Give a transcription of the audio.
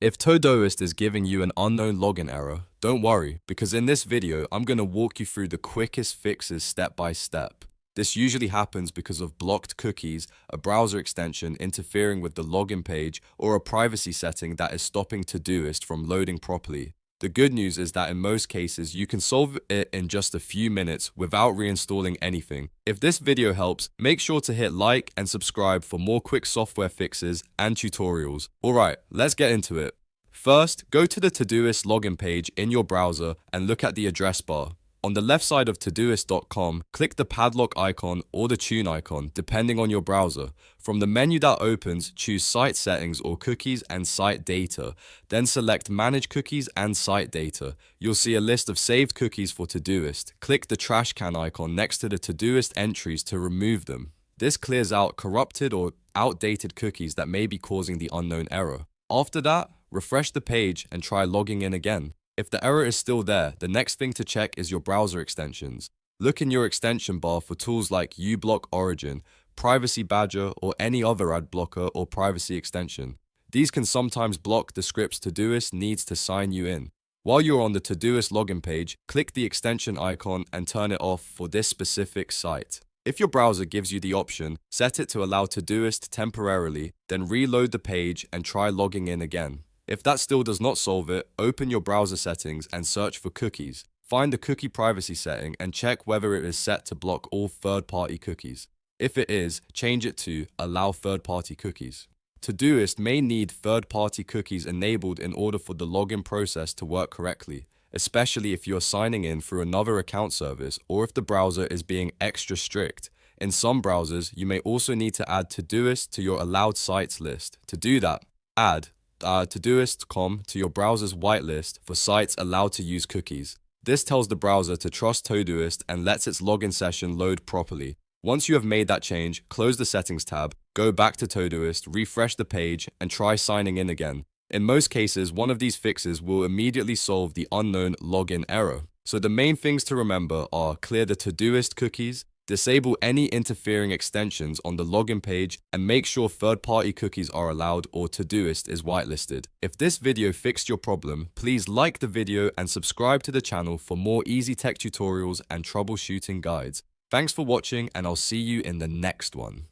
If Todoist is giving you an unknown login error, don't worry, because in this video, I'm going to walk you through the quickest fixes step by step. This usually happens because of blocked cookies, a browser extension interfering with the login page, or a privacy setting that is stopping Todoist from loading properly. The good news is that in most cases, you can solve it in just a few minutes without reinstalling anything. If this video helps, make sure to hit like and subscribe for more quick software fixes and tutorials. Alright, let's get into it. First, go to the Todoist login page in your browser and look at the address bar. On the left side of Todoist.com, click the padlock icon or the tune icon, depending on your browser. From the menu that opens, choose Site Settings or Cookies and Site Data. Then select Manage Cookies and Site Data. You'll see a list of saved cookies for Todoist. Click the trash can icon next to the Todoist entries to remove them. This clears out corrupted or outdated cookies that may be causing the unknown error. After that, refresh the page and try logging in again. If the error is still there, the next thing to check is your browser extensions. Look in your extension bar for tools like uBlock Origin, Privacy Badger, or any other ad blocker or privacy extension. These can sometimes block the scripts Todoist needs to sign you in. While you're on the Todoist login page, click the extension icon and turn it off for this specific site. If your browser gives you the option, set it to allow Todoist temporarily, then reload the page and try logging in again. If that still does not solve it, open your browser settings and search for cookies. Find the cookie privacy setting and check whether it is set to block all third-party cookies. If it is, change it to Allow Third-Party Cookies. Todoist may need third-party cookies enabled in order for the login process to work correctly, especially if you're signing in through another account service or if the browser is being extra strict. In some browsers, you may also need to add Todoist to your allowed sites list. To do that, add Todoist.com to your browser's whitelist for sites allowed to use cookies. This tells the browser to trust Todoist and lets its login session load properly. Once you have made that change, close the Settings tab, go back to Todoist, refresh the page, and try signing in again. In most cases, one of these fixes will immediately solve the unknown login error. So the main things to remember are clear the Todoist cookies, disable any interfering extensions on the login page, and make sure third-party cookies are allowed or Todoist is whitelisted. If this video fixed your problem, please like the video and subscribe to the channel for more easy tech tutorials and troubleshooting guides. Thanks for watching, and I'll see you in the next one.